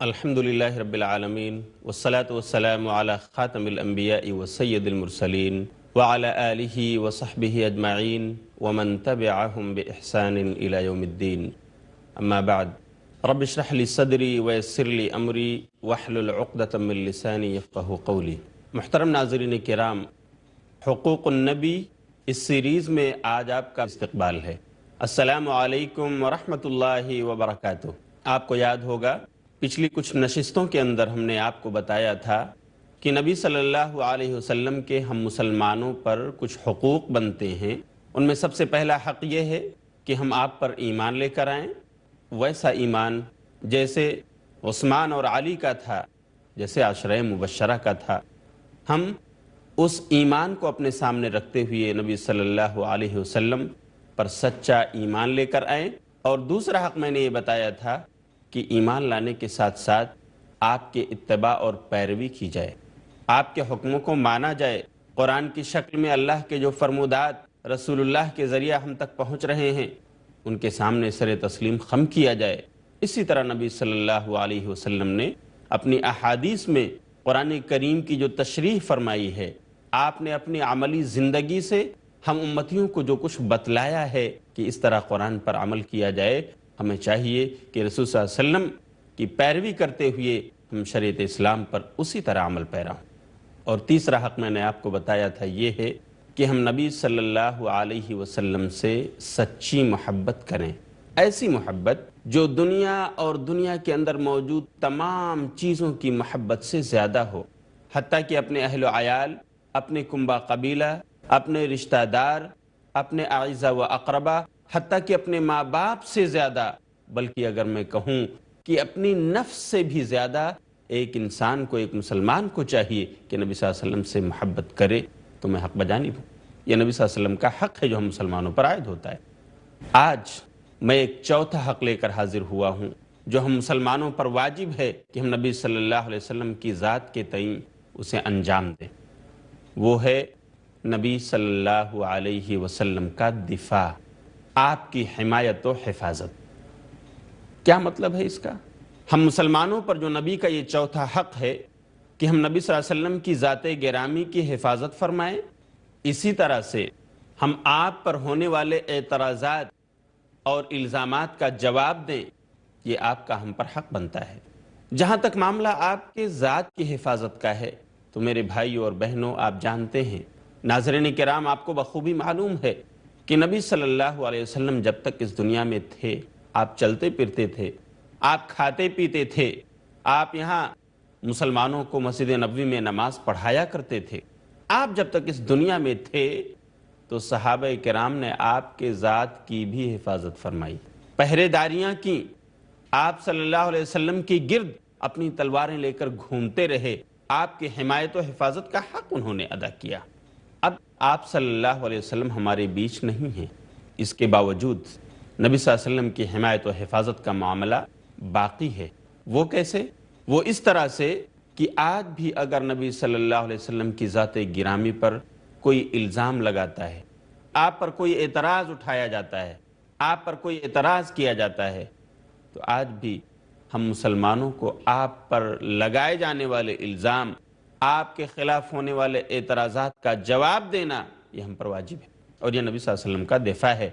الحمدللہ رب العالمین والصلاة والسلام علی خاتم الانبیاء وسید المرسلین وعلی آلہ وصحبہ اجمعین ومن تبعہم بإحسان الی یوم الدین اما بعد رب اشرح لی صدری ویسر لی امری واحلل عقدۃ من لسانی یفقہوا قولی۔ محترم ناظرین کرام، حقوق النبی اس سیریز میں آج آپ کا استقبال ہے۔ السلام علیکم ورحمۃ اللہ وبرکاتہ۔ آپ کو یاد ہوگا پچھلی کچھ نشستوں کے اندر ہم نے آپ کو بتایا تھا کہ نبی صلی اللہ علیہ وسلم کے ہم مسلمانوں پر کچھ حقوق بنتے ہیں۔ ان میں سب سے پہلا حق یہ ہے کہ ہم آپ پر ایمان لے کر آئیں، ویسا ایمان جیسے عثمان اور علی کا تھا، جیسے عشرہ مبشرہ کا تھا۔ ہم اس ایمان کو اپنے سامنے رکھتے ہوئے نبی صلی اللہ علیہ وسلم پر سچا ایمان لے کر آئیں۔ اور دوسرا حق میں نے یہ بتایا تھا کہ ایمان لانے کے ساتھ ساتھ آپ کے اتباع اور پیروی کی جائے، آپ کے حکموں کو مانا جائے۔ قرآن کی شکل میں اللہ کے جو فرمودات رسول اللہ کے ذریعہ ہم تک پہنچ رہے ہیں، ان کے سامنے سر تسلیم خم کیا جائے۔ اسی طرح نبی صلی اللہ علیہ وسلم نے اپنی احادیث میں قرآن کریم کی جو تشریح فرمائی ہے، آپ نے اپنی عملی زندگی سے ہم امتیوں کو جو کچھ بتلایا ہے کہ اس طرح قرآن پر عمل کیا جائے، ہمیں چاہیے کہ رسول صلی اللہ علیہ وسلم کی پیروی کرتے ہوئے ہم شریعت اسلام پر اسی طرح عمل پیرا ہوں۔ اور تیسرا حق میں نے آپ کو بتایا تھا یہ ہے کہ ہم نبی صلی اللہ علیہ وسلم سے سچی محبت کریں، ایسی محبت جو دنیا اور دنیا کے اندر موجود تمام چیزوں کی محبت سے زیادہ ہو، حتیٰ کہ اپنے اہل و عیال، اپنے کنبہ قبیلہ، اپنے رشتہ دار، اپنے اعزہ و اقربا، حتیٰ کہ اپنے ماں باپ سے زیادہ، بلکہ اگر میں کہوں کہ اپنی نفس سے بھی زیادہ ایک انسان کو، ایک مسلمان کو چاہیے کہ نبی صلی اللہ علیہ وسلم سے محبت کرے۔ تو میں حق بجانب ہوں، یہ نبی صلی اللہ علیہ وسلم کا حق ہے جو ہم مسلمانوں پر عائد ہوتا ہے۔ آج میں ایک چوتھا حق لے کر حاضر ہوا ہوں جو ہم مسلمانوں پر واجب ہے کہ ہم نبی صلی اللہ علیہ وسلم کی ذات کے تئیں اسے انجام دیں۔ وہ ہے نبی صلی اللہ علیہ وسلم کا دفاع، آپ کی حمایت و حفاظت۔ کیا مطلب ہے اس کا؟ ہم مسلمانوں پر جو نبی کا یہ چوتھا حق ہے کہ ہم نبی صلی اللہ علیہ وسلم کی ذات گرامی کی حفاظت فرمائیں، اسی طرح سے ہم آپ پر ہونے والے اعتراضات اور الزامات کا جواب دیں، یہ آپ کا ہم پر حق بنتا ہے۔ جہاں تک معاملہ آپ کے ذات کی حفاظت کا ہے تو میرے بھائیوں اور بہنوں، آپ جانتے ہیں، ناظرین کرام، آپ کو بخوبی معلوم ہے کہ نبی صلی اللہ علیہ وسلم جب تک اس دنیا میں تھے، آپ چلتے پھرتے تھے، آپ کھاتے پیتے تھے، آپ یہاں مسلمانوں کو مسجد نبوی میں نماز پڑھایا کرتے تھے۔ آپ جب تک اس دنیا میں تھے تو صحابہ کرام نے آپ کے ذات کی بھی حفاظت فرمائی، پہرے داریاں کی، آپ صلی اللہ علیہ وسلم کی گرد اپنی تلواریں لے کر گھومتے رہے، آپ کی حمایت و حفاظت کا حق انہوں نے ادا کیا۔ اب آپ صلی اللہ علیہ وسلم ہمارے بیچ نہیں ہیں، اس کے باوجود نبی صلی اللہ علیہ وسلم کی حمایت و حفاظت کا معاملہ باقی ہے۔ وہ کیسے؟ وہ اس طرح سے کہ آج بھی اگر نبی صلی اللہ علیہ وسلم کی ذات گرامی پر کوئی الزام لگاتا ہے، آپ پر کوئی اعتراض اٹھایا جاتا ہے، آپ پر کوئی اعتراض کیا جاتا ہے، تو آج بھی ہم مسلمانوں کو آپ پر لگائے جانے والے الزام، آپ کے خلاف ہونے والے اعتراضات کا جواب دینا، یہ ہم پر واجب ہے، اور یہ نبی صلی اللہ علیہ وسلم کا دفاع ہے،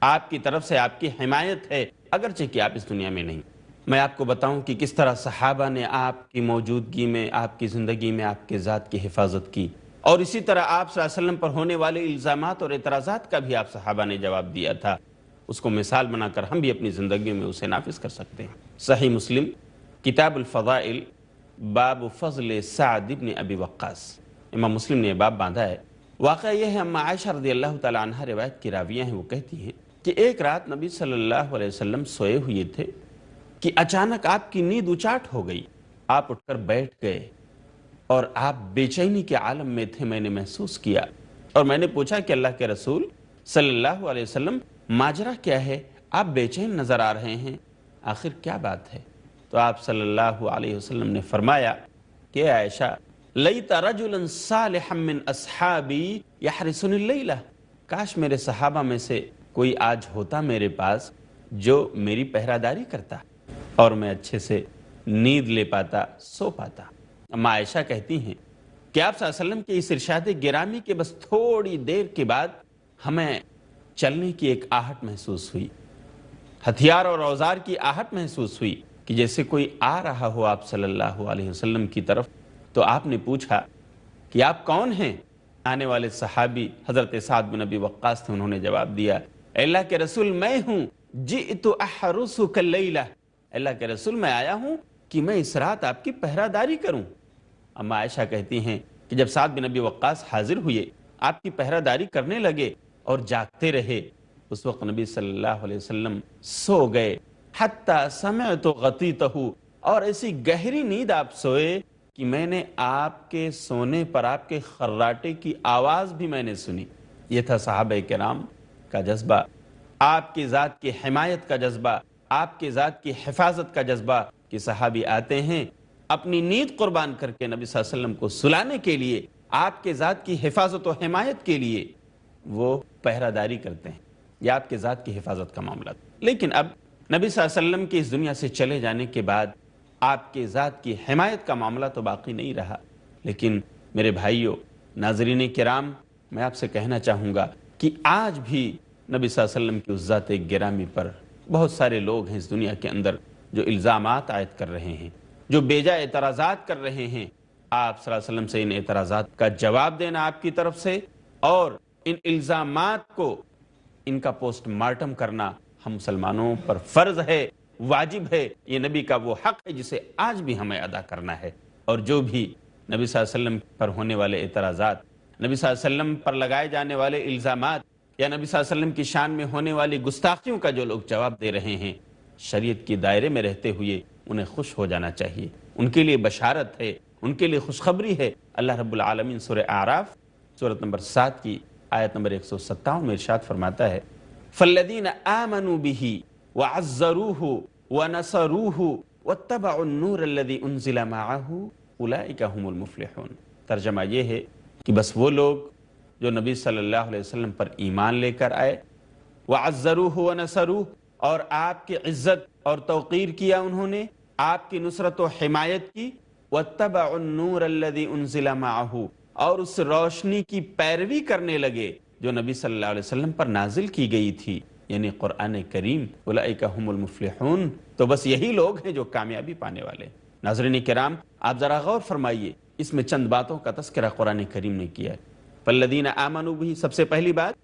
آپ کی طرف سے آپ کی حمایت ہے، اگرچہ کہ آپ اس دنیا میں نہیں۔ میں آپ کو بتاؤں کہ کس طرح صحابہ نے آپ کی موجودگی میں، آپ کی زندگی میں آپ کے ذات کی حفاظت کی، اور اسی طرح آپ صلی اللہ علیہ وسلم پر ہونے والے الزامات اور اعتراضات کا بھی آپ صحابہ نے جواب دیا تھا۔ اس کو مثال بنا کر ہم بھی اپنی زندگی میں اسے نافذ کر سکتے ہیں۔ صحیح مسلم کتاب الفضائل، باب فضل سعد بن ابی وقاص، امام مسلم نے یہ باب باندھا ہے۔ واقعہ یہ ہے، اما عائشہ رضی اللہ تعالی عنہ روایت کی راویہ ہیں، وہ کہتی ہیں کہ ایک رات نبی صلی اللہ علیہ وسلم سوئے ہوئے تھے کہ اچانک آپ کی نیند اچاٹ ہو گئی، آپ اٹھ کر بیٹھ گئے اور آپ بے چینی کے عالم میں تھے، میں نے محسوس کیا، اور میں نے پوچھا کہ اللہ کے رسول صلی اللہ علیہ وسلم ماجرا کیا ہے، آپ بے چین نظر آ رہے ہیں، آخر کیا بات ہے؟ تو آپ صلی اللہ علیہ وسلم نے فرمایا کہ عائشہ، لیت رجلا صالحا من اصحابی یحرسنی اللیلہ، کاش میرے صحابہ میں سے کوئی آج ہوتا میرے پاس جو میری پہرہ داری کرتا اور میں اچھے سے نیند لے پاتا، سو پاتا۔ اما عائشہ کہتی ہیں کہ آپ صلی اللہ علیہ وسلم کے اس ارشاد گرامی کے بس تھوڑی دیر کے بعد ہمیں چلنے کی ایک آہٹ محسوس ہوئی، ہتھیار اور اوزار کی آہٹ محسوس ہوئی کہ جیسے کوئی آ رہا ہو آپ صلی اللہ علیہ وسلم کی طرف۔ تو آپ نے پوچھا کہ آپ کون ہیں؟ آنے والے صحابی حضرت سعد بن ابی وقاص تھے، انہوں نے جواب دیا، اے اللہ کے رسول میں ہوں، جئت احرسک اللیلہ، اللہ کے رسول میں آیا ہوں کہ میں اس رات آپ کی پہرہ داری کروں۔ اما عائشہ کہتی ہیں کہ جب سعد بن ابی وقاص حاضر ہوئے، آپ کی پہرہ داری کرنے لگے اور جاگتے رہے، اس وقت نبی صلی اللہ علیہ وسلم سو گئے، حتی سمعت غطیتہ، اور ایسی گہری نیند آپ سوئے کہ میں نے آپ کے سونے پر آپ کے خراٹے کی آواز بھی میں نے سنی۔ یہ تھا صحابہ کرام کا جذبہ، آپ کی ذات کی حمایت کا جذبہ، آپ کی ذات کی حفاظت کا جذبہ، کہ صحابی آتے ہیں اپنی نیند قربان کر کے نبی صلی اللہ علیہ وسلم کو سلانے کے لیے، آپ کے ذات کی حفاظت و حمایت کے لیے وہ پہرہ داری کرتے ہیں۔ یہ آپ کے ذات کی حفاظت کا معاملہ تھا۔ لیکن اب نبی صلی اللہ علیہ وسلم کے اس دنیا سے چلے جانے کے بعد آپ کے ذات کی حمایت کا معاملہ تو باقی نہیں رہا۔ لیکن میرے بھائیوں، ناظرین کرام، میں آپ سے کہنا چاہوں گا کہ آج بھی نبی صلی اللہ علیہ وسلم کی اس ذات گرامی پر بہت سارے لوگ ہیں اس دنیا کے اندر جو الزامات عائد کر رہے ہیں، جو بیجا اعتراضات کر رہے ہیں۔ آپ صلی اللہ علیہ وسلم سے ان اعتراضات کا جواب دینا آپ کی طرف سے، اور ان الزامات کو، ان کا پوسٹ مارٹم کرنا ہم مسلمانوں پر فرض ہے، واجب ہے۔ یہ نبی کا وہ حق ہے جسے آج بھی ہمیں ادا کرنا ہے۔ اور جو بھی نبی صلی اللہ علیہ وسلم پر ہونے والے اعتراضات، نبی صلی اللہ علیہ وسلم پر لگائے جانے والے الزامات، یا نبی صلی اللہ علیہ وسلم کی شان میں ہونے والی گستاخیوں کا جو لوگ جواب دے رہے ہیں، شریعت کے دائرے میں رہتے ہوئے انہیں خوش ہو جانا چاہیے۔ ان کے لیے بشارت ہے، ان کے لیے خوشخبری ہے۔ اللہ رب العالمین سورہ اعراف سورۃ نمبر 7 کی آیت نمبر 157 میں ارشاد فرماتا ہے، فَالَّذِينَ آمَنُوا بِهِ وَعَزَّرُوهُ وَنَصَرُوهُ وَاتَّبَعُوا النُّورَ الَّذِي أُنزِلَ مَعَهُ أُولَٰئِكَ هُمُ الْمُفْلِحُونَ۔ ترجمہ یہ ہے کہ بس وہ لوگ جو نبی صلی اللہ علیہ وسلم پر ایمان لے کر آئے، وَعَزَّرُوهُ وَنَصَرُوهُ، اور آپ کی عزت اور توقیر کیا، انہوں نے آپ کی نصرت و حمایت کی، وَاتَّبَعُوا النُّورَ الَّذِي أُنزِلَ مَعَهُ، اور اس روشنی کی پیروی کرنے لگے جو نبی صلی اللہ علیہ وسلم پر نازل کی گئی تھی، یعنی قرآن کریم۔ اولئک هم المفلحون، تو بس یہی لوگ ہیں جو کامیابی پانے والے۔ ناظرین کرام، آپ ذرا غور فرمائیے، اس میں چند باتوں کا تذکرہ قرآن کریم نے کیا ہے۔ فالذین آمنوا بہ، سب سے پہلی بات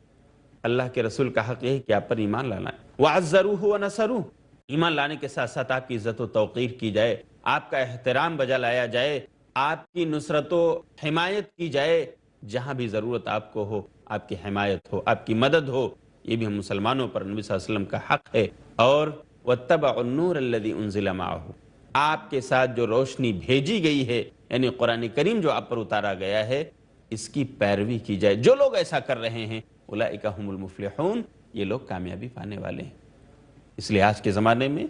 اللہ کے رسول کا حق یہ ہے کہ آپ پر ایمان لانا ہے۔ وعزروہ ونصروہ، ایمان لانے کے ساتھ ساتھ آپ کی عزت و توقیر کی جائے، آپ کا احترام بجا لایا جائے، آپ کی نصرت و حمایت کی جائے، جہاں بھی ضرورت آپ کو ہو، آپ کی حمایت ہو، آپ کی مدد ہو۔ یہ بھی ہم مسلمانوں پر نبی صلی اللہ علیہ وسلم کا حق ہے۔ اور وَاتَّبَعُوا النُّورَ الَّذِي أُنزِلَ مَعَهُ، آپ کے ساتھ جو روشنی بھیجی گئی ہے، یعنی قرآن کریم جو آپ پر اتارا گیا ہے، اس کی پیروی کی جائے۔ جو لوگ ایسا کر رہے ہیں، اولئک هم المفلحون، یہ لوگ کامیابی پانے والے ہیں۔ اس لیے آج کے زمانے میں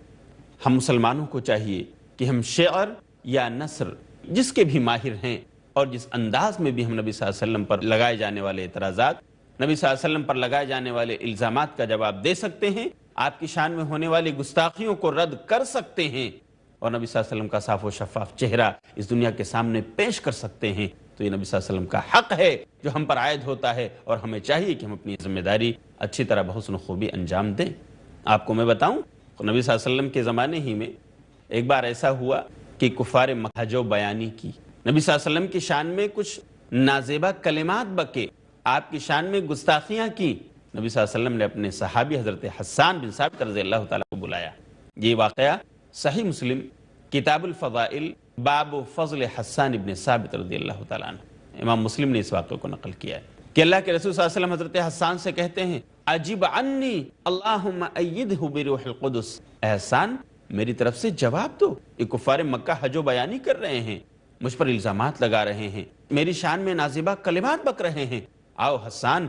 ہم مسلمانوں کو چاہیے کہ ہم شعر یا نثر جس کے بھی ماہر ہیں، اور جس انداز میں بھی ہم نبی صلی اللہ علیہ وسلم پر لگائے جانے والے اعتراضات، نبی صلی اللہ علیہ وسلم پر لگائے جانے والے الزامات کا جواب دے سکتے ہیں، آپ کی شان میں ہونے والی گستاخیوں کو رد کر سکتے ہیں، اور نبی صلی اللہ علیہ وسلم کا صاف و شفاف چہرہ اس دنیا کے سامنے پیش کر سکتے ہیں۔ تو یہ نبی صلی اللہ علیہ وسلم کا حق ہے جو ہم پر عائد ہوتا ہے، اور ہمیں چاہیے کہ ہم اپنی ذمہ داری اچھی طرح بحسن خوبی انجام دیں۔ آپ کو میں بتاؤں، نبی صلی اللہ علیہ وسلم کے زمانے ہی میں ایک بار ایسا ہوا کہ کفار مکہ جو بیانی کی، نبی صلی اللہ علیہ وسلم کی شان میں کچھ نازیبہ کلمات بکے، آپ کی شان میں گستاخیاں کی، نبی صلی اللہ علیہ وسلم نے اپنے صحابی حضرت حسان بن ثابت رضی اللہ تعالیٰ کو بلایا۔ یہ واقعہ صحیح مسلم کتاب الفضائل باب فضل حسان بن ثابت رضی اللہ تعالیٰ عنہ، امام مسلم نے اس واقعے کو نقل کیا ہے کہ اللہ کے رسول صلی اللہ علیہ وسلم حضرت حسان سے کہتے ہیں، اجب عنی اللہم ایدہ بروح القدس، اے حسان میری طرف سے جواب دو، یہ کفار مکہ حج و بیانی کر رہے ہیں، مجھ پر الزامات لگا رہے ہیں، میری شان میں نازیبہ کلمات بک رہے ہیں، آؤ حسان،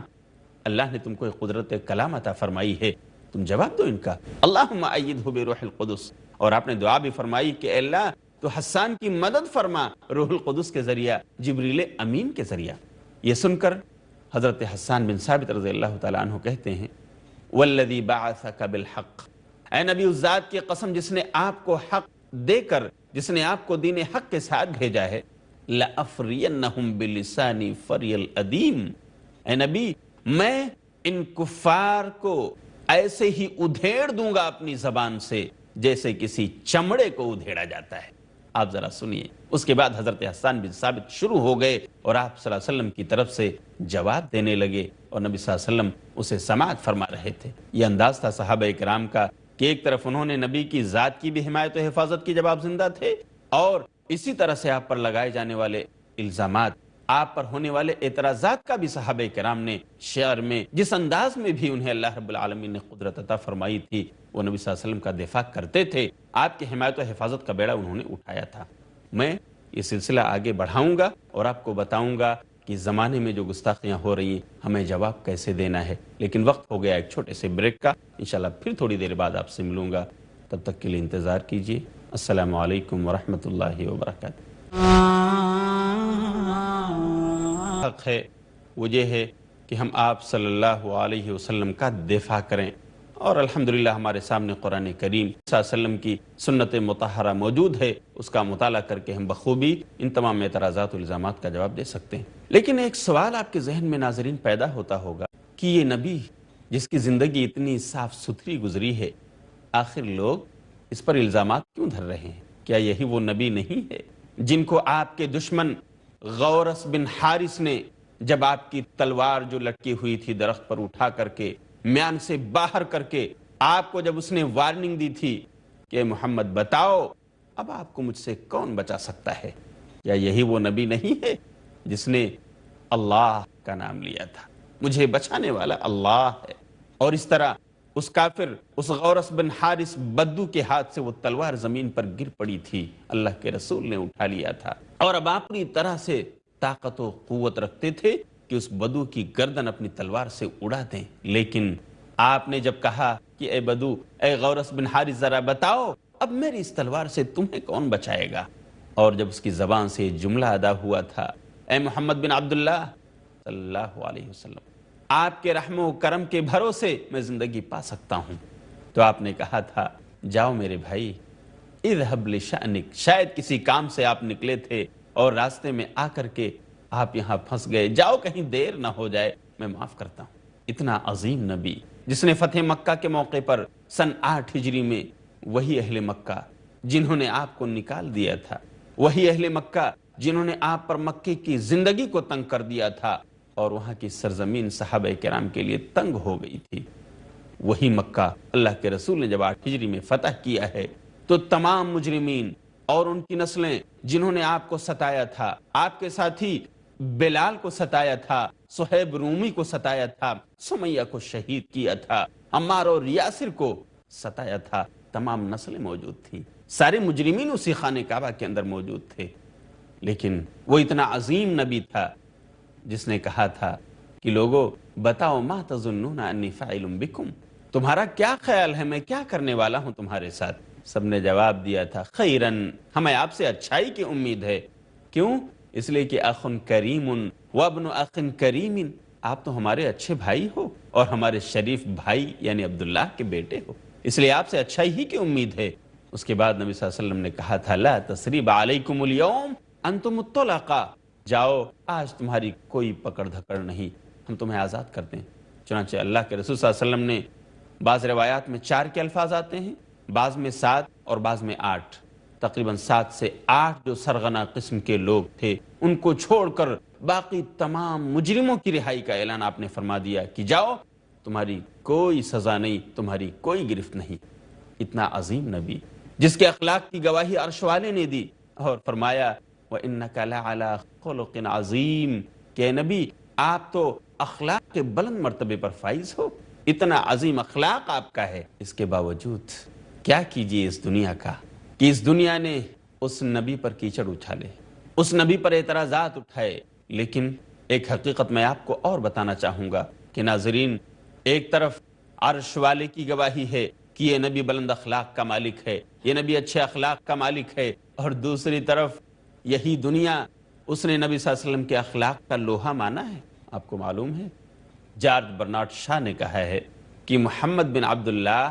اللہ نے تم کو ایک قدرت کلام عطا فرمائی ہے، تم جواب دو ان کا۔ اللہم ایدہ بروح القدس، اور آپ نے دعا بھی فرمائی کہ اے اللہ تو حسان کی مدد فرما روح القدس کے ذریعہ، جبریل امین کے ذریعہ۔ یہ سن کر حضرت حسان بن ثابت رضی اللہ تعالیٰ عنہ کہتے ہیں، والذی بعثک بالحق، اے نبی، اس ذات کی قسم جس نے آپ کو حق دے کر جس نے آپ کو دین حق کے ساتھ بھیجا ہے، لَأَفْرِيَنَّهُمْ بِلِسَانِ فَرْيَ الْأَدِيمِ، اے نبی میں ان کفار کو ایسے ہی ادھیڑ دوں گا اپنی زبان سے جیسے کسی چمڑے کو ادھیڑا جاتا ہے۔ آپ ذرا سنیے۔ اس کے بعد حضرت حسان بن ثابت شروع ہو گئے اور آپ صلی اللہ علیہ وسلم کی طرف سے جواب دینے لگے، اور نبی صلی اللہ علیہ وسلم اسے سماعت فرما رہے تھے۔ یہ انداز تھا صحابہ کرام کا کہ ایک طرف انہوں نے نبی کی ذات کی بھی حمایت و حفاظت کی جب آپ زندہ تھے، اور اسی طرح سے آپ پر لگائے جانے والے الزامات، آپ پر ہونے والے اعتراضات کا بھی صحابہ کرام نے شعر میں جس انداز میں بھی انہیں اللہ رب العالمین نے قدرت عطا فرمائی تھی، وہ نبی صلی اللہ علیہ وسلم کا دفاع کرتے تھے، آپ کی حمایت و حفاظت کا بیڑا انہوں نے اٹھایا تھا۔ میں یہ سلسلہ آگے بڑھاؤں گا اور آپ کو بتاؤں گا کہ زمانے میں جو گستاخیاں ہو رہی ہیں ہمیں جواب کیسے دینا ہے، لیکن وقت ہو گیا ایک چھوٹے سے بریک کا۔ انشاءاللہ پھر تھوڑی دیر بعد آپ سے ملوں گا، تب تک کے لیے انتظار کیجیے۔ السلام علیکم ورحمۃ اللہ وبرکاتہ۔ حق ہے وہ یہ ہے کہ ہم آپ صلی اللہ علیہ وسلم کا دفاع کریں، اور الحمدللہ ہمارے سامنے قرآن کریم صلی اللہ علیہ وسلم کی سنت مطہرہ موجود ہے، اس کا مطالعہ کر کے ہم بخوبی ان تمام اعتراضات و الزامات کا جواب دے سکتے ہیں۔ لیکن ایک سوال آپ کے ذہن میں ناظرین پیدا ہوتا ہوگا کہ یہ نبی جس کی زندگی اتنی صاف ستھری گزری ہے، آخر لوگ اس پر الزامات کیوں دھر رہے ہیں؟ کیا یہی وہ نبی نہیں ہے جن کو آپ کے دشمن غورث بن حارث نے جب آپ کی تلوار جو لٹکی ہوئی تھی درخت پر اٹھا کر کے میان سے باہر کر کے آپ کو جب اس نے وارننگ دی تھی کہ محمد بتاؤ اب آپ کو مجھ سے کون بچا سکتا ہے؟ یا یہی وہ نبی نہیں ہے جس نے اللہ کا نام لیا تھا، مجھے بچانے والا اللہ ہے، اور اس طرح اس کافر اس غورث بن حارث بدو کے ہاتھ سے وہ تلوار زمین پر گر پڑی تھی، اللہ کے رسول نے اٹھا لیا تھا، اور اب آپ اپنی طرح سے طاقت و قوت رکھتے تھے کہ اس بدو کی گردن اپنی تلوار سے اڑا دیں، لیکن آپ نے جب کہا کہ اے بدو، اے غورث بن حارث ذرا بتاؤ اب میری اس تلوار سے تمہیں کون بچائے گا، اور جب اس کی زبان سے جملہ ادا ہوا تھا، اے محمد بن عبداللہ صلی اللہ علیہ وسلم، آپ کے رحم و کرم کے بھروسے میں زندگی پا سکتا ہوں، تو آپ نے کہا تھا جاؤ میرے بھائی، اذهب لشأنک، شاید کسی کام سے آپ نکلے تھے اور راستے میں آ کر کے آپ یہاں پھنس گئے، جاؤ کہیں دیر نہ ہو جائے، میں معاف کرتا ہوں۔ اتنا عظیم نبی جس نے فتح مکہ کے موقع پر سن 8 ہجری میں وہی اہل مکہ جنہوں نے آپ کو نکال دیا تھا، وہی اہل مکہ جنہوں نے آپ پر مکے کی زندگی کو تنگ کر دیا تھا اور وہاں کی سرزمین صحابہ کرام کے لیے تنگ ہو گئی تھی، وہی مکہ اللہ کے رسول نے جب 8 ہجری میں فتح کیا ہے تو تمام مجرمین اور ان کی نسلیں جنہوں نے آپ کو ستایا تھا، آپ کے ساتھی بلال کو ستایا تھا، صہیب رومی کو ستایا تھا، سمیہ کو شہید کیا تھا، عمار اور یاسر کو ستایا تھا، تمام نسلیں موجود تھیں، سارے مجرمین اسی خانہ کعبہ کے اندر موجود تھے، لیکن وہ اتنا عظیم نبی تھا جس نے کہا تھا کہ لوگو بتاؤ ما تظنون انی فاعل بکم، تمہارا کیا خیال ہے میں کیا کرنے والا ہوں تمہارے ساتھ؟ سب نے جواب دیا تھا خیرن، ہمیں آپ سے اچھائی کی امید ہے، کیوں؟ اس لیے کہ اخ کریم وابن اخ کریم، آپ تو ہمارے اچھے بھائی ہو اور ہمارے شریف بھائی یعنی عبداللہ کے بیٹے ہو، اس لیے آپ سے اچھائی ہی کی امید ہے۔ اس کے بعد نبی صلی اللہ علیہ وسلم نے کہا تھا لا تثریب علیکم اليوم انتم الطلقاء، جاؤ آج تمہاری کوئی پکڑ دھکڑ نہیں، ہم تمہیں آزاد کرتے ہیں۔ چنانچہ اللہ کے رسول صلی اللہ علیہ وسلم نے بعض روایات میں 4 کے الفاظ آتے ہیں، بعض میں 7 اور بعض میں 8، تقریباً 7 سے 8 جو سرغنہ قسم کے لوگ تھے ان کو چھوڑ کر باقی تمام مجرموں کی رہائی کا اعلان آپ نے فرما دیا کہ جاؤ تمہاری کوئی سزا نہیں، تمہاری کوئی گرفت نہیں۔ اتنا عظیم نبی جس کے اخلاق کی گواہی عرش والے نے دی اور فرمایا وَإِنَّكَ لَعَلَىٰ خُلُقٍ عَظِيمٍ، کہ نبی آپ تو اخلاق کے بلند مرتبے پر فائز ہو، اتنا عظیم اخلاق آپ کا ہے، اس کے باوجود کیا کیجئے اس دنیا کا کہ اس دنیا نے اس نبی پر کیچڑ اچھالے، اس نبی پر اعتراضات اٹھائے۔ لیکن ایک حقیقت میں آپ کو اور بتانا چاہوں گا کہ ناظرین، ایک طرف عرش والے کی گواہی ہے کہ یہ نبی بلند اخلاق کا مالک ہے، یہ نبی اچھے اخلاق کا مالک ہے، اور دوسری طرف یہی دنیا اس نے نبی صلی اللہ علیہ وسلم کے اخلاق کا لوہا مانا ہے۔ آپ کو معلوم ہے جارج برنارڈ شاہ نے کہا ہے کہ محمد بن عبداللہ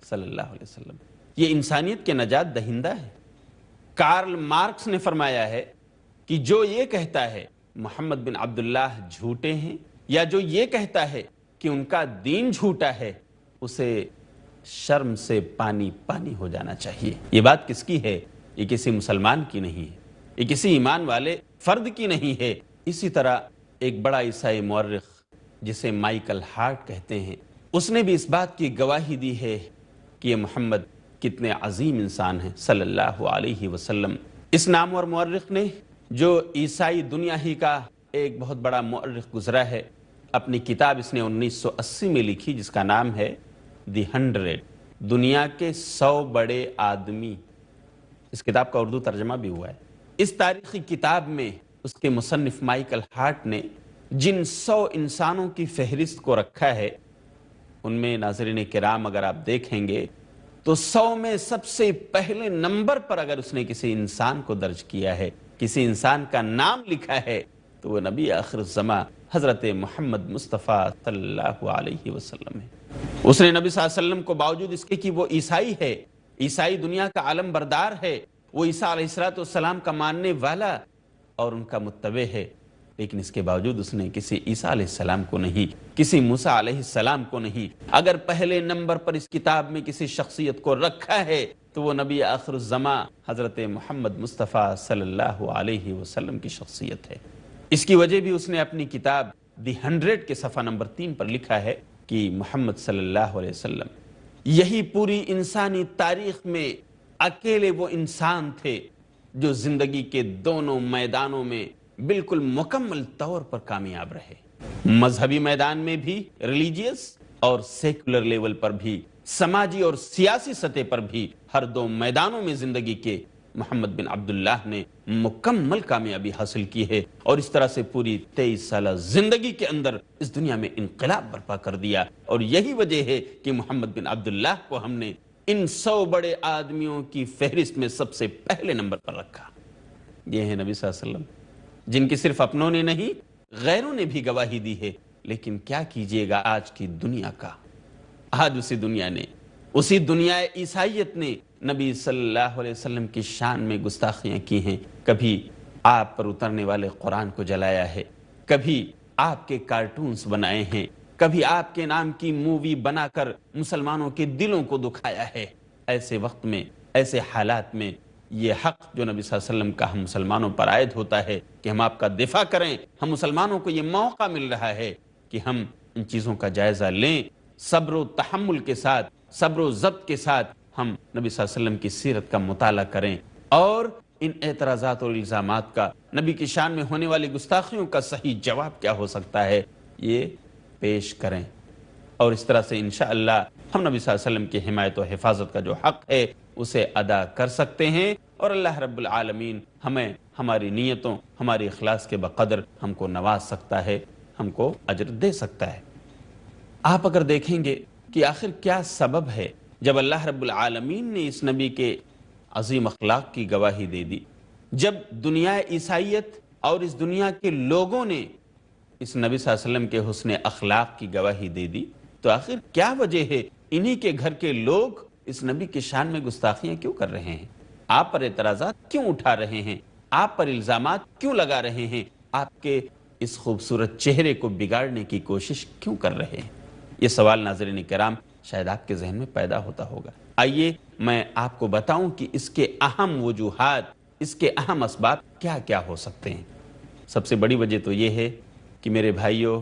صلی اللہ علیہ وسلم یہ انسانیت کے نجات دہندہ ہے، کارل مارکس نے فرمایا ہے کہ جو یہ کہتا ہے محمد بن عبداللہ جھوٹے ہیں، یا جو یہ کہتا ہے کہ ان کا دین جھوٹا ہے، اسے شرم سے پانی پانی ہو جانا چاہیے۔ یہ بات کس کی ہے؟ یہ کسی مسلمان کی نہیں ہے، یہ کسی ایمان والے فرد کی نہیں ہے۔ اسی طرح ایک بڑا عیسائی مورخ جسے مائیکل ہارٹ کہتے ہیں، اس نے بھی اس بات کی گواہی دی ہے کہ یہ محمد کتنے عظیم انسان ہیں صلی اللہ علیہ وسلم۔ اس نامور مورخ نے، جو عیسائی دنیا ہی کا ایک بہت بڑا مورخ گزرا ہے، اپنی کتاب اس نے 1980 میں لکھی جس کا نام ہے دی 100، دنیا کے 100 بڑے آدمی۔ اس کتاب کا اردو ترجمہ بھی ہوا ہے۔ اس تاریخی کتاب میں اس کے مصنف مائیکل ہارٹ نے جن 100 انسانوں کی فہرست کو رکھا ہے، ان میں ناظرین کرام اگر آپ دیکھیں گے تو 100 میں سب سے پہلے نمبر پر اگر اس نے کسی انسان کو درج کیا ہے، کسی انسان کا نام لکھا ہے، تو وہ نبی آخر الزماں حضرت محمد مصطفیٰ صلی اللہ علیہ وسلم ہے۔ اس نے نبی صلی اللہ علیہ وسلم کو باوجود اس کے کہ وہ عیسائی ہے، عیسائی دنیا کا عالم بردار ہے، وہ عیسیٰ علیہ السلام کا ماننے والا اور ان کا متبع ہے، لیکن اس کے باوجود اس نے کسی عیسیٰ علیہ السلام کو نہیں، کسی موسیٰ علیہ السلام کو نہیں۔ اگر پہلے نمبر پر اس کتاب میں کسی شخصیت کو رکھا ہے تو وہ نبی آخر الزماں حضرت محمد مصطفیٰ صلی اللہ علیہ وسلم کی شخصیت ہے۔ اس کی وجہ بھی اس نے اپنی کتاب دی 100 کے صفحہ نمبر 3 پر لکھا ہے کہ محمد صلی اللہ علیہ وسلم یہی پوری انسانی تاریخ میں اکیلے وہ انسان تھے جو زندگی کے دونوں میدانوں میں بالکل مکمل طور پر کامیاب رہے، مذہبی میدان میں بھی، ریلیجیس اور سیکولر لیول پر بھی، سماجی اور سیاسی سطح پر بھی، ہر 2 میدانوں میں زندگی کے محمد بن عبداللہ نے مکمل کامیابی حاصل کی ہے، اور اس طرح سے پوری 23 سالہ زندگی کے اندر اس دنیا میں انقلاب برپا کر دیا۔ اور یہی وجہ ہے کہ محمد بن عبداللہ کو ہم نے ان 100 بڑے آدمیوں کی فہرست میں سب سے پہلے نمبر پر رکھا۔ یہ ہے نبی صلی اللہ علیہ وسلم، جن کی صرف اپنوں نے نہیں غیروں نے بھی گواہی دی ہے۔ لیکن کیا کیجئے گا آج کی دنیا کا، آج اسی دنیا نے، اسی دنیا عیسائیت نے نبی صلی اللہ علیہ وسلم کی شان میں گستاخیاں کی ہیں۔ کبھی آپ پر اترنے والے قرآن کو جلایا ہے، کبھی آپ کے کارٹونز بنائے ہیں، کبھی آپ کے نام کی مووی بنا کر مسلمانوں کے دلوں کو دکھایا ہے۔ ایسے وقت میں، ایسے حالات میں یہ حق جو نبی صلی اللہ علیہ وسلم کا ہم مسلمانوں پر عائد ہوتا ہے کہ ہم آپ کا دفاع کریں، ہم مسلمانوں کو یہ موقع مل رہا ہے کہ ہم ان چیزوں کا جائزہ لیں، صبر و تحمل کے ساتھ، صبر و ضبط کے ساتھ ہم نبی صلی اللہ علیہ وسلم کی سیرت کا مطالعہ کریں، اور ان اعتراضات اور الزامات کا، نبی کی شان میں ہونے والی گستاخیوں کا صحیح جواب کیا ہو سکتا ہے، یہ پیش کریں۔ اور اس طرح سے انشاءاللہ ہم نبی صلی اللہ علیہ وسلم کی حمایت و حفاظت کا جو حق ہے اسے ادا کر سکتے ہیں، اور اللہ رب العالمین ہمیں ہماری نیتوں، ہماری اخلاص کے بقدر ہم کو نواز سکتا ہے، ہم کو اجر دے سکتا ہے۔ آپ اگر دیکھیں گے کہ آخر کیا سبب ہے جب اللہ رب العالمین نے اس نبی کے عظیم اخلاق کی گواہی دے دی، جب دنیا عیسائیت اور اس دنیا کے لوگوں نے اس نبی صلی اللہ علیہ وسلم کے حسن اخلاق کی گواہی دے دی، تو آخر کیا وجہ ہے انہی کے گھر کے لوگ اس نبی کی شان میں گستاخیاں کیوں کر رہے ہیں؟ آپ پر اعتراضات کیوں اٹھا رہے ہیں؟ آپ پر الزامات کیوں لگا رہے ہیں؟ آپ کے اس خوبصورت چہرے کو بگاڑنے کی کوشش کیوں کر رہے ہیں؟ یہ سوال ناظرین کرام شاید آپ کے ذہن میں پیدا ہوتا ہوگا۔ آئیے میں آپ کو بتاؤں کہ اس کے اہم وجوہات، اس کے اہم اسباب کیا کیا ہو سکتے ہیں۔ سب سے بڑی وجہ تو یہ ہے کہ میرے بھائیوں،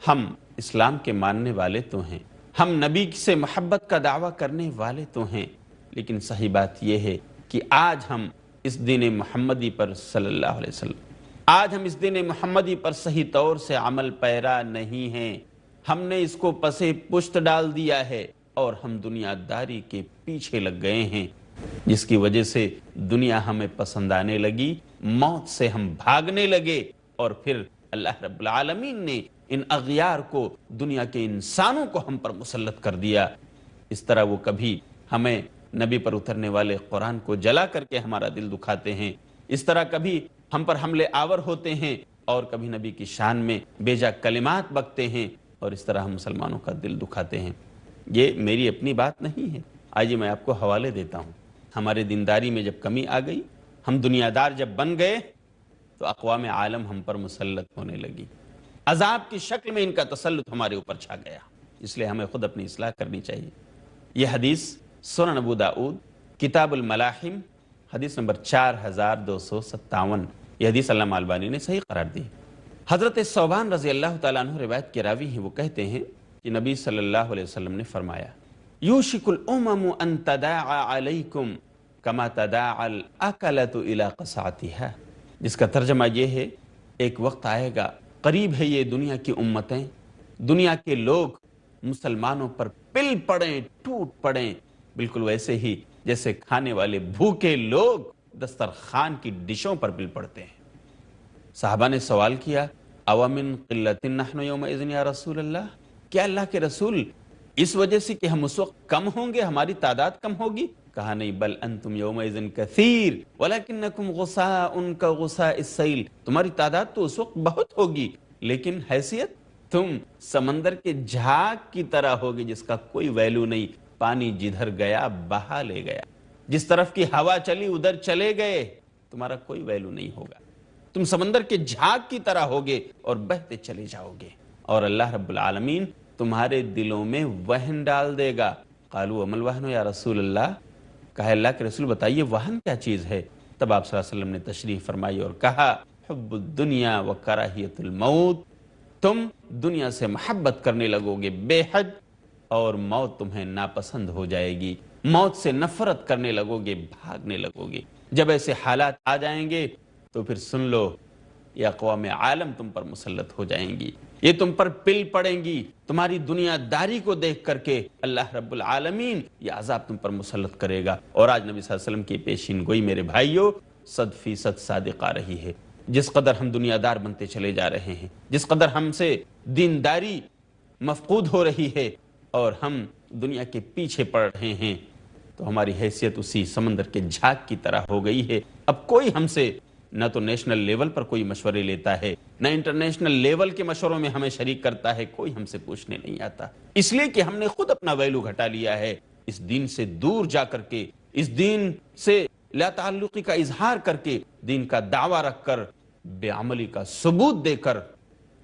ہم اسلام کے ماننے والے تو ہیں، ہم نبی سے محبت کا دعویٰ کرنے والے تو ہیں، لیکن صحیح بات یہ ہے کہ آج ہم اس دین محمدی پر صلی اللہ علیہ وسلم، آج ہم اس دین محمدی پر صحیح طور سے عمل پیرا نہیں ہیں۔ ہم نے اس کو پسے پشت ڈال دیا ہے اور ہم دنیا داری کے پیچھے لگ گئے ہیں، جس کی وجہ سے دنیا ہمیں پسند آنے لگی، موت سے ہم بھاگنے لگے، اور پھر اللہ رب العالمین نے ان اغیار کو، دنیا کے انسانوں کو ہم پر مسلط کر دیا۔ اس طرح وہ کبھی ہمیں نبی پر اترنے والے قرآن کو جلا کر کے ہمارا دل دکھاتے ہیں، اس طرح کبھی ہم پر حملے آور ہوتے ہیں، اور کبھی نبی کی شان میں بیجا کلمات بکتے ہیں، اور اس طرح ہم مسلمانوں کا دل دکھاتے ہیں۔ یہ میری اپنی بات نہیں ہے، آئیے میں آپ کو حوالے دیتا ہوں۔ ہمارے دینداری میں جب کمی آ گئی ہم دنیا دار جب بن گئے تو اقوام عالم ہم پر مسلط ہونے لگی، عذاب کی شکل میں ان کا تسلط ہمارے اوپر چھا گیا۔ اس لیے ہمیں خود اپنی اصلاح کرنی چاہیے۔ یہ حدیث سنن ابو داؤد کتاب الملاحم حدیث نمبر 4257، یہ حدیث علامہ البانی نے صحیح قرار دی۔ حضرت ثوبان رضی اللہ تعالیٰ عنہ روایت کے راوی ہیں، وہ کہتے ہیں کہ نبی صلی اللہ علیہ وسلم نے فرمایا یوشک الامم ان تداعى علیکم کما تداعى الاکلۃ الی قصعتها، جس کا ترجمہ یہ ہے ایک وقت آئے گا، قریب ہے یہ دنیا کی امتیں، دنیا کے لوگ مسلمانوں پر پل پڑیں، ٹوٹ پڑیں، بالکل ویسے ہی جیسے کھانے والے بھوکے لوگ دسترخوان کی ڈشوں پر پل پڑتے ہیں۔ صحابہ نے سوال کیا اومن قلۃ نحن یومئذ یا رسول اللہ، کیا اللہ کے رسول اس وجہ سے کہ ہم اس وقت کم ہوں گے، ہماری تعداد کم ہوگی؟ کہا نہیں، بل انتم یومئذ کثیر ولکنکم غثاء کغثاء السیل، تمہاری تعداد تو اس وقت بہت ہوگی لیکن حیثیت تم سمندر کے جھاگ کی طرح ہوگی جس کا کوئی ویلو نہیں، پانی جدھر گیا بہا لے گیا، جس طرف کی ہوا چلی ادھر چلے گئے، تمہارا کوئی ویلو نہیں ہوگا، تم سمندر کے جھاگ کی طرح ہوگے اور بہتے چلے جاؤ گے، اور اللہ رب العالمین تمہارے دلوں میں وہن ڈال دے گا۔ قالوا وما الوہن یا رسول اللہ، کہا اللہ کے رسول بتائیے وہن کیا چیز ہے؟ تب آپ صلی اللہ علیہ وسلم نے تشریح فرمائی اور کہا حب الدنیا و کراہیت الموت، تم دنیا سے محبت کرنے لگو گے بے حد اور موت تمہیں ناپسند ہو جائے گی، موت سے نفرت کرنے لگو گے، بھاگنے لگو گے۔ جب ایسے حالات آ جائیں گے تو پھر سن لو یہ اقوام عالم تم پر مسلط ہو جائیں گی، یہ تم پر پل پڑیں گی، تمہاری دنیا داری کو دیکھ کر کے اللہ رب العالمین یہ عذاب تم پر مسلط کرے گا۔ اور آج نبی صلی اللہ علیہ وسلم کی پیشین گوئی میرے بھائیوں 100% صادق آ رہی ہے۔ جس قدر ہم دنیا دار بنتے چلے جا رہے ہیں، جس قدر ہم سے دینداری مفقود ہو رہی ہے اور ہم دنیا کے پیچھے پڑ رہے ہیں، تو ہماری حیثیت اسی سمندر کے جھاگ کی طرح ہو گئی ہے۔ اب کوئی ہم سے نہ تو نیشنل لیول پر کوئی مشورے لیتا ہے، نہ انٹرنیشنل لیول کے مشوروں میں ہمیں شریک کرتا ہے، کوئی ہم سے پوچھنے نہیں آتا، اس لیے کہ ہم نے خود اپنا ویلو گھٹا لیا ہے۔ اس دین سے دور جا کر کے، اس دین سے لا تعلقی کا اظہار کر کے، دین کا دعویٰ رکھ کر، بے عملی کا ثبوت دے کر،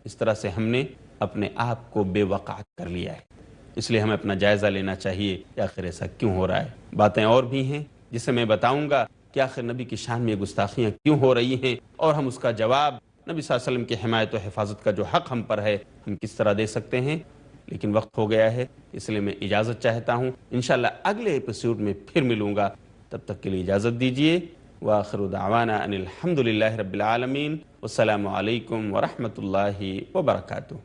اس طرح سے ہم نے اپنے آپ کو بے وقعت کر لیا ہے۔ اس لیے ہمیں اپنا جائزہ لینا چاہیے کہ آخر ایسا کیوں ہو رہا ہے۔ باتیں اور بھی ہیں جسے میں بتاؤں گا کہ آخر نبی کی شان میں گستاخیاں کیوں ہو رہی ہیں، اور ہم اس کا جواب نبی صلی اللہ علیہ وسلم کی حمایت و حفاظت کا جو حق ہم پر ہے ہم کس طرح دے سکتے ہیں۔ لیکن وقت ہو گیا ہے، اس لیے میں اجازت چاہتا ہوں، انشاءاللہ اگلے ایپیسوڈ میں پھر ملوں گا، تب تک کے لیے اجازت دیجیے۔ وآخر دعوانا ان الحمد للہ رب العالمین، والسلام علیکم ورحمۃ اللہ وبرکاتہ۔